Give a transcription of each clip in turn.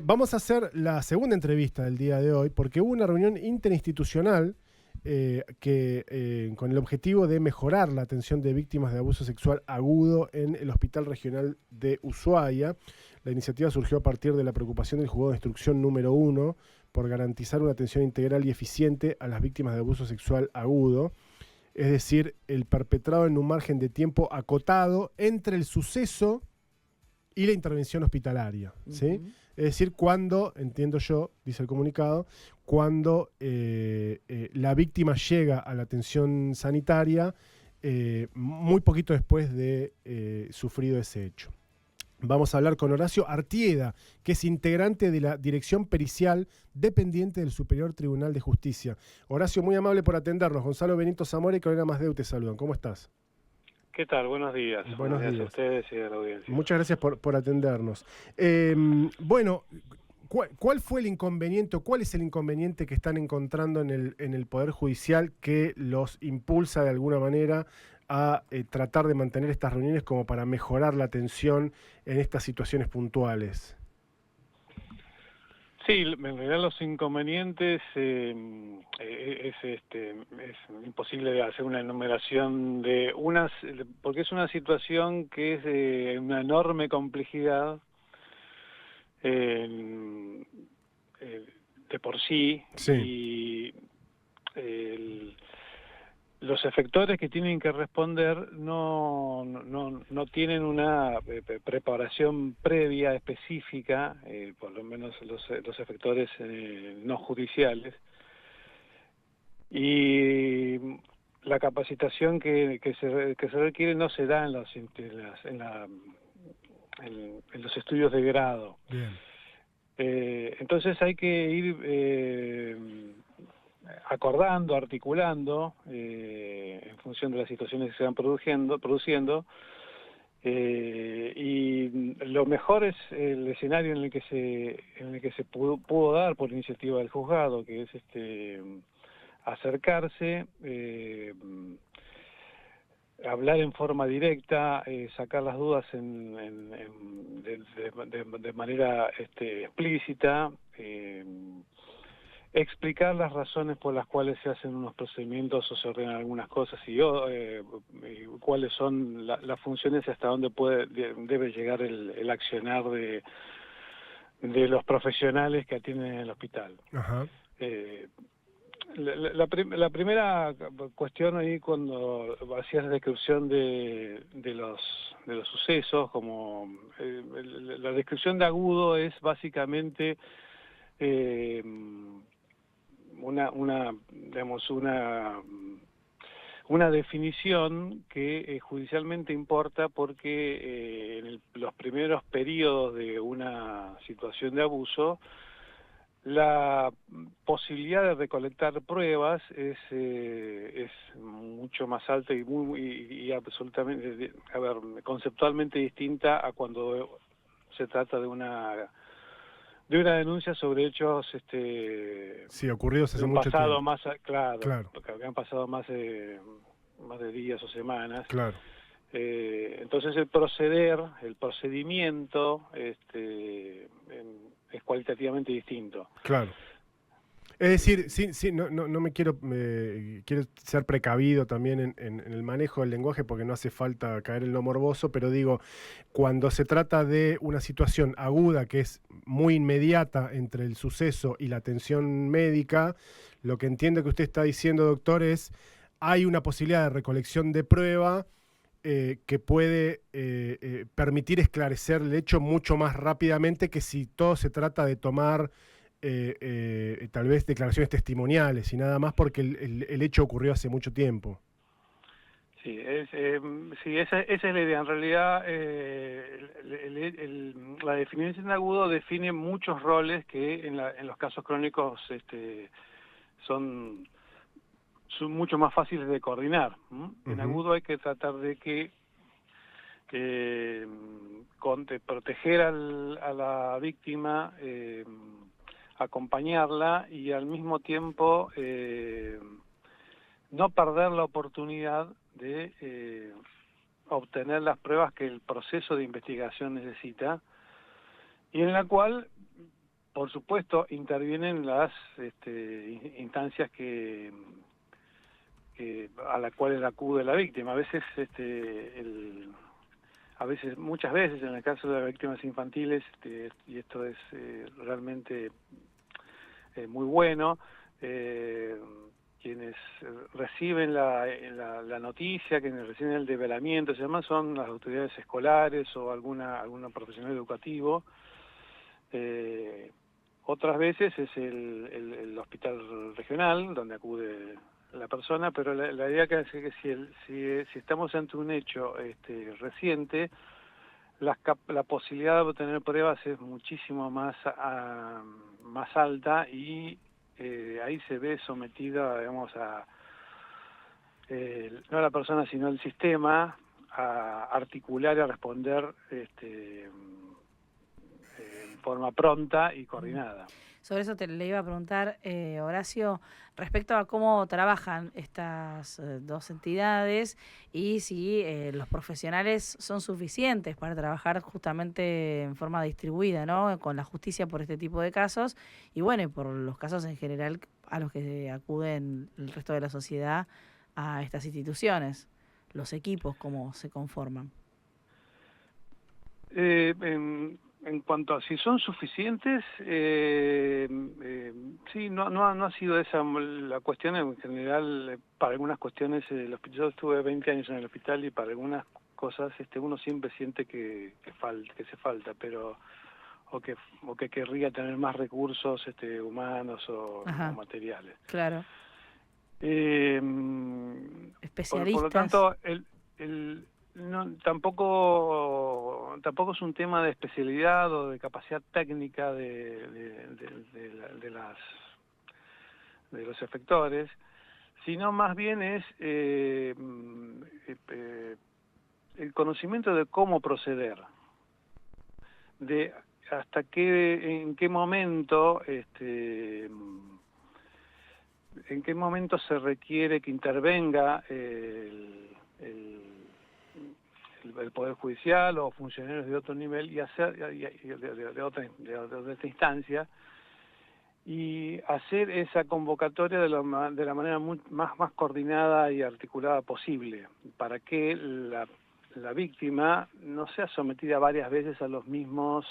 Vamos a hacer la segunda entrevista del día de hoy porque hubo una reunión interinstitucional con el objetivo de mejorar la atención de víctimas de abuso sexual agudo en el Hospital Regional de Ushuaia. La iniciativa surgió a partir de la preocupación del juzgado de instrucción número 1 por garantizar una atención integral y eficiente a las víctimas de abuso sexual agudo, es decir, el perpetrado en un margen de tiempo acotado entre el suceso y la intervención hospitalaria, ¿sí? Es decir, cuando, entiendo yo, dice el comunicado, cuando la víctima llega a la atención sanitaria muy poquito después de sufrido ese hecho. Vamos a hablar con Horacio Artieda, que es integrante de la Dirección Pericial dependiente del Superior Tribunal de Justicia. Horacio, muy amable por atendernos. Gonzalo Benito Zamora y Carolina Masdeu te saludan. ¿Cómo estás? ¿Qué tal? Buenos días. Buenos días a ustedes y a la audiencia. Muchas gracias por atendernos. Bueno, ¿cuál fue el inconveniente o cuál es el inconveniente que están encontrando en el Poder Judicial que los impulsa de alguna manera a tratar de mantener estas reuniones como para mejorar la atención en estas situaciones puntuales? Sí, en realidad los inconvenientes es imposible de hacer una enumeración de unas, porque es una situación que es de una enorme complejidad de por sí. Sí. Y los efectores que tienen que responder no tienen una preparación previa específica, por lo menos los efectores no judiciales, y la capacitación que se requiere no se da en los estudios de grado. Bien. Entonces hay que ir acordando, articulando, en función de las situaciones que se van produciendo, y lo mejor es el escenario en el que se pudo dar por iniciativa del juzgado, que es acercarse, hablar en forma directa, sacar las dudas de manera explícita, explicar las razones por las cuales se hacen unos procedimientos o se ordenan algunas cosas y cuáles son las funciones y hasta dónde debe llegar el accionar de los profesionales que atienden en el hospital. Ajá. La primera cuestión ahí, cuando hacías la descripción de los sucesos, como la descripción de agudo es básicamente una definición que judicialmente importa porque en los primeros periodos de una situación de abuso, la posibilidad de recolectar pruebas es mucho más alta y absolutamente, conceptualmente distinta a cuando se trata de una denuncia sobre hechos sí, ocurridos hace un mucho pasado tiempo. más Claro. porque habían pasado más de días o semanas. Claro. Entonces el procedimiento es cualitativamente distinto. Claro. Es decir, sí, no me quiero ser precavido también en el manejo del lenguaje porque no hace falta caer en lo morboso, pero digo, cuando se trata de una situación aguda que es muy inmediata entre el suceso y la atención médica, lo que entiendo que usted está diciendo, doctor, es hay una posibilidad de recolección de prueba que puede permitir esclarecer el hecho mucho más rápidamente que si todo se trata de tomar tal vez declaraciones testimoniales y nada más porque el hecho ocurrió hace mucho tiempo. Sí, esa es la idea. En realidad, la definición de agudo define muchos roles que en los casos crónicos son mucho más fáciles de coordinar. En agudo hay que tratar de proteger a la víctima, acompañarla y al mismo tiempo no perder la oportunidad de obtener las pruebas que el proceso de investigación necesita y en la cual por supuesto, intervienen las instancias a las cuales acude la víctima. A veces, muchas veces, en el caso de las víctimas infantiles, y esto es realmente muy bueno, quienes reciben la noticia, quienes reciben el develamiento, además son las autoridades escolares o algún profesional educativo. Otras veces es el hospital regional donde acude la persona, pero la idea que es que si estamos ante un hecho reciente, la posibilidad de obtener pruebas es muchísimo más alta, y ahí se ve sometida, digamos, no la persona sino el sistema, a articular y a responder en forma pronta y coordinada. Sobre eso le iba a preguntar, Horacio, respecto a cómo trabajan estas dos entidades y si los profesionales son suficientes para trabajar justamente en forma distribuida, ¿no?, con la justicia por este tipo de casos y bueno, y por los casos en general a los que acuden el resto de la sociedad a estas instituciones, los equipos, cómo se conforman. En cuanto a si son suficientes, sí, no ha sido esa la cuestión. En general, para algunas cuestiones, yo estuve 20 años en el hospital y para algunas cosas uno siempre siente que hace falta, pero o que querría tener más recursos humanos o materiales. Claro. Por lo tanto, tampoco es un tema de especialidad o de capacidad técnica de los efectores, sino más bien es el conocimiento de cómo proceder, de en qué momento se requiere que intervenga el Poder Judicial o funcionarios de otro nivel de otra instancia, y hacer esa convocatoria de la manera más coordinada y articulada posible, para que la víctima no sea sometida varias veces a los mismos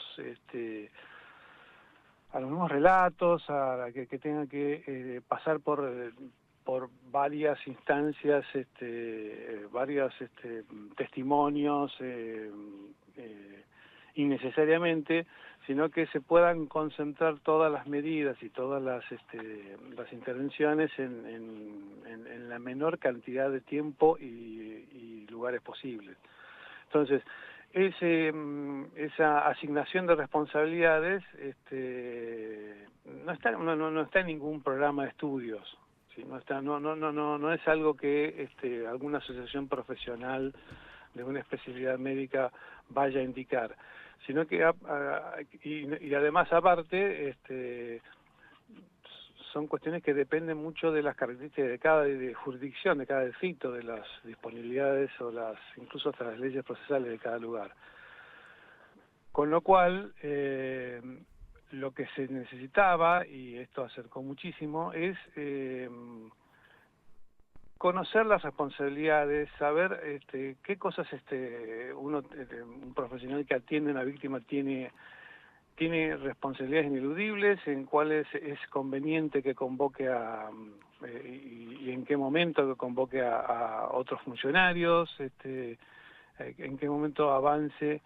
relatos, que tenga que pasar por varias instancias, varios testimonios innecesariamente, sino que se puedan concentrar todas las medidas y todas las intervenciones en la menor cantidad de tiempo y lugares posibles. Entonces, esa asignación de responsabilidades no está en ningún programa de estudios. ¿Sí? No es algo que alguna asociación profesional de una especialidad médica vaya a indicar, sino que y además aparte son cuestiones que dependen mucho de las características de cada jurisdicción, de cada distrito, de las disponibilidades o incluso hasta las leyes procesales de cada lugar. Con lo cual, lo que se necesitaba, y esto acercó muchísimo, es conocer las responsabilidades, saber qué cosas un profesional que atiende a una víctima tiene responsabilidades ineludibles, en cuáles es conveniente que convoque y en qué momento que convoque a otros funcionarios, en qué momento avance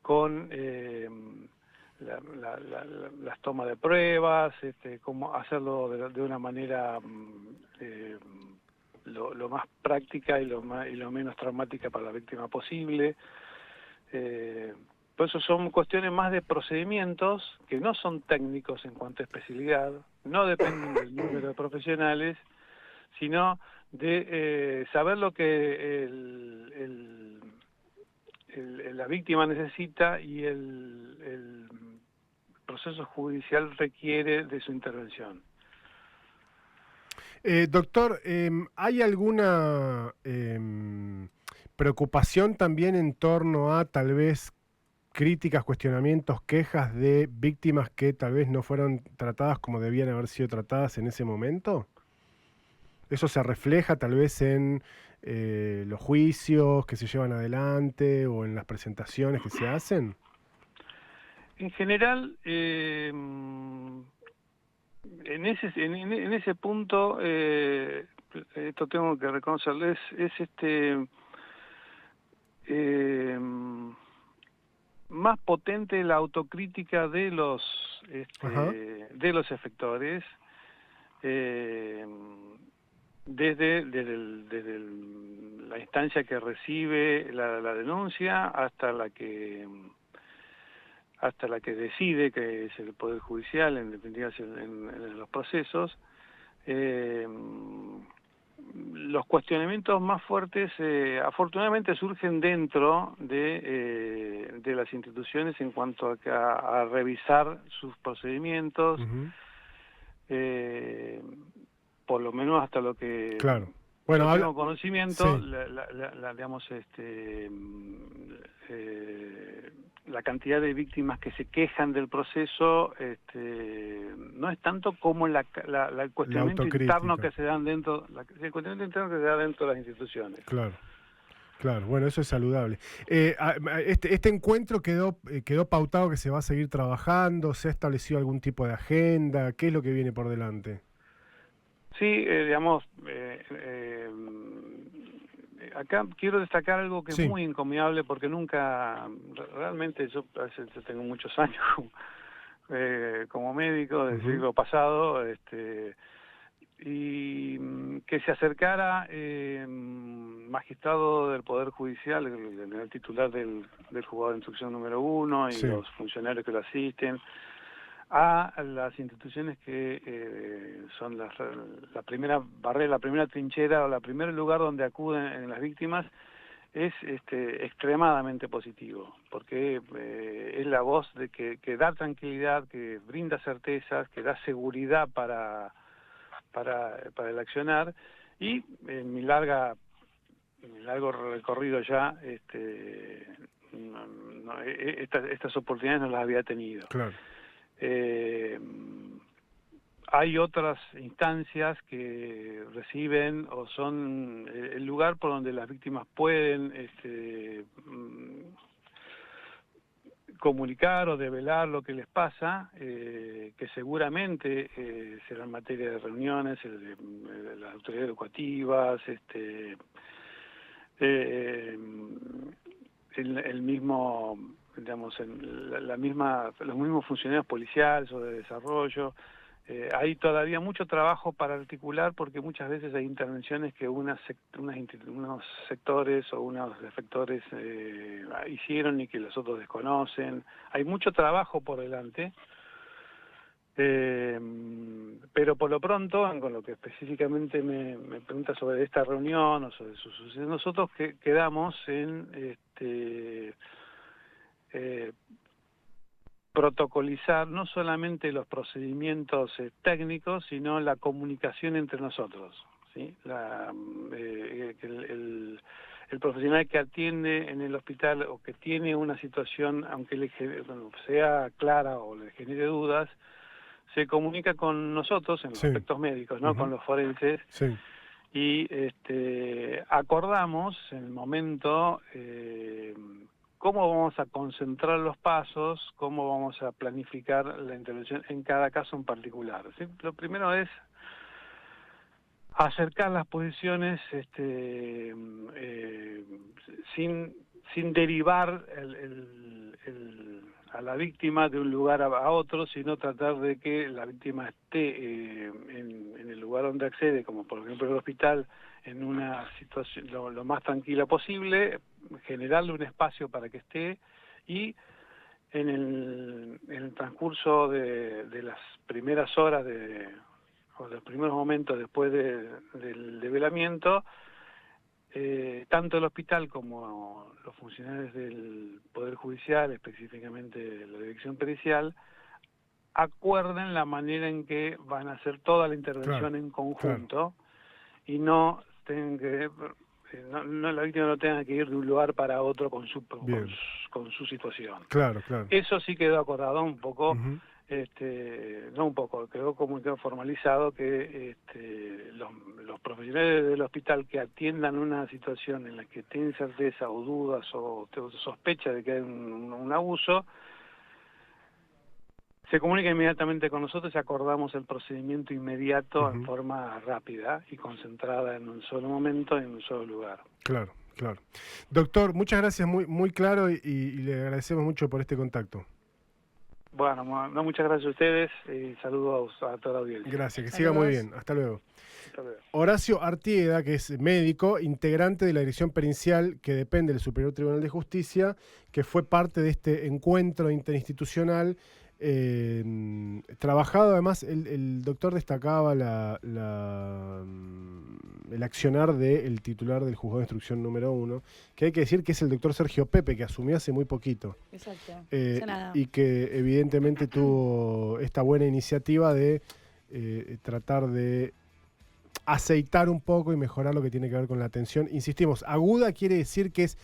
con las tomas de pruebas, cómo hacerlo de una manera lo más práctica y lo menos traumática para la víctima posible. Por eso son cuestiones más de procedimientos que no son técnicos en cuanto a especialidad, no dependen del número de profesionales, sino de saber lo que la víctima necesita y el proceso judicial requiere de su intervención. Doctor, ¿hay alguna preocupación también en torno a tal vez críticas, cuestionamientos, quejas de víctimas que tal vez no fueron tratadas como debían haber sido tratadas en ese momento? ¿Eso se refleja tal vez en los juicios que se llevan adelante o en las presentaciones que se hacen? En general, en ese punto, esto tengo que reconocerles, es más potente la autocrítica de los Ajá. efectores, desde la instancia que recibe la denuncia hasta la que decide, que es el Poder Judicial, en definitiva en los procesos. Los cuestionamientos más fuertes afortunadamente surgen dentro de las instituciones en cuanto a revisar sus procedimientos, Uh-huh. por lo menos hasta lo que Claro. Bueno, yo tengo conocimiento, sí. digamos, la cantidad de víctimas que se quejan del proceso no es tanto como el cuestionamiento interno que se dan dentro, el cuestionamiento interno que se da dentro de las instituciones. Claro. Claro, bueno, eso es saludable. Este encuentro quedó pautado que se va a seguir trabajando, ¿se ha establecido algún tipo de agenda? ¿Qué es lo que viene por delante? Sí, digamos, acá quiero destacar algo que es muy encomiable porque nunca, realmente yo tengo muchos años como médico del siglo pasado, y que se acercara magistrado del Poder Judicial, el titular del juzgado de instrucción número 1 y los funcionarios que lo asisten, a las instituciones que son la primera barrera, la primera trinchera o el primer lugar donde acuden las víctimas, es extremadamente positivo, porque es la voz de que da tranquilidad, que brinda certezas, que da seguridad para el accionar, y en mi largo recorrido ya estas oportunidades no las había tenido. Claro. Hay otras instancias que reciben o son el lugar por donde las víctimas pueden comunicar o develar lo que les pasa, que seguramente será en materia de reuniones, de las autoridades educativas, el mismo, digamos, los mismos funcionarios policiales o de desarrollo. Hay todavía mucho trabajo para articular, porque muchas veces hay intervenciones que unos sectores o unos efectores hicieron y que los otros desconocen. Hay mucho trabajo por delante, pero por lo pronto, con lo que específicamente me pregunta sobre esta reunión o sobre su sucesión, nosotros quedamos en protocolizar no solamente los procedimientos técnicos, sino la comunicación entre nosotros, ¿sí? El profesional que atiende en el hospital o que tiene una situación, aunque sea clara o le genere dudas, se comunica con nosotros en los aspectos médicos, ¿no? Con los forenses, y acordamos en el momento cómo vamos a concentrar los pasos, cómo vamos a planificar la intervención en cada caso en particular, ¿sí? Lo primero es acercar las posiciones sin derivar a la víctima de un lugar a otro, sino tratar de que la víctima esté en el lugar donde accede, como por ejemplo el hospital, en una situación lo más tranquila posible, generarle un espacio para que esté, y en el transcurso de las primeras horas o los primeros momentos después del develamiento, tanto el hospital como los funcionarios del Poder Judicial, específicamente de la Dirección Pericial, acuerden la manera en que van a hacer toda la intervención en conjunto, y no tengan que la víctima no tenga que ir de un lugar para otro con su Bien. con su situación. Claro, claro. Eso sí quedó acordado un poco, Ujú. no un poco, quedó formalizado que los profesionales del hospital que atiendan una situación en la que tienen certeza o dudas o sospecha de que hay un abuso, se comunica inmediatamente con nosotros y acordamos el procedimiento inmediato en forma rápida y concentrada en un solo momento, en un solo lugar. Claro, claro. Doctor, muchas gracias, muy claro y le agradecemos mucho por este contacto. Bueno, muchas gracias a ustedes y saludos a toda la audiencia. Gracias, que siga muy bien. Hasta luego. Hasta luego. Horacio Artieda, que es médico, integrante de la Dirección Pericial que depende del Superior Tribunal de Justicia, que fue parte de este encuentro interinstitucional. Trabajado además, el doctor destacaba el accionar del titular del Juzgado de Instrucción número 1, que hay que decir que es el doctor Sergio Pepe, que asumió hace muy poquito. Exacto. Y que evidentemente tuvo esta buena iniciativa de tratar de aceitar un poco y mejorar lo que tiene que ver con la atención. Insistimos, aguda quiere decir que es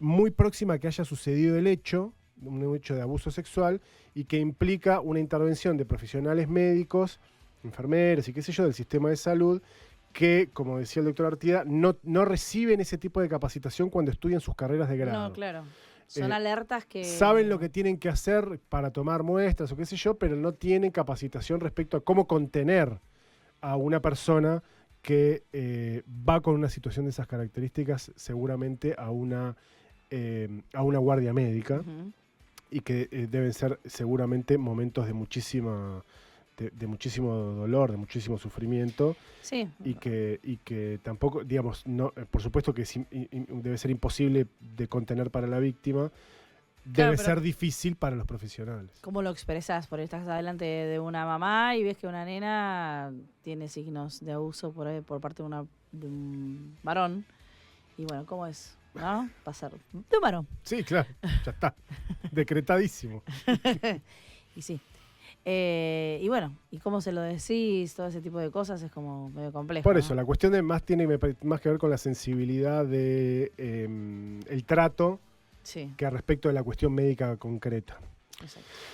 muy próxima a que haya sucedido el hecho, un hecho de abuso sexual, y que implica una intervención de profesionales médicos, enfermeros y qué sé yo, del sistema de salud, que, como decía el doctor Artieda, no reciben ese tipo de capacitación cuando estudian sus carreras de grado. No, claro. Son alertas que... Saben lo que tienen que hacer para tomar muestras o qué sé yo, pero no tienen capacitación respecto a cómo contener a una persona que va con una situación de esas características seguramente a una guardia médica. Y que deben ser seguramente momentos de muchísimo dolor, de muchísimo sufrimiento. Sí. Y que tampoco, digamos, por supuesto que debe ser imposible de contener para la víctima. Debe ser difícil para los profesionales. ¿Cómo lo expresás? Porque estás delante de una mamá y ves que una nena tiene signos de abuso por parte de un varón. Y bueno, ¿cómo es? ¿No? Pasar de un varón. Sí, claro, ya está. Decretadísimo. Y sí. Y bueno, ¿y cómo se lo decís? Todo ese tipo de cosas es como medio complejo. Por ¿no? eso, la cuestión tiene más que ver con la sensibilidad de el trato sí. que respecto de la cuestión médica concreta. Exacto.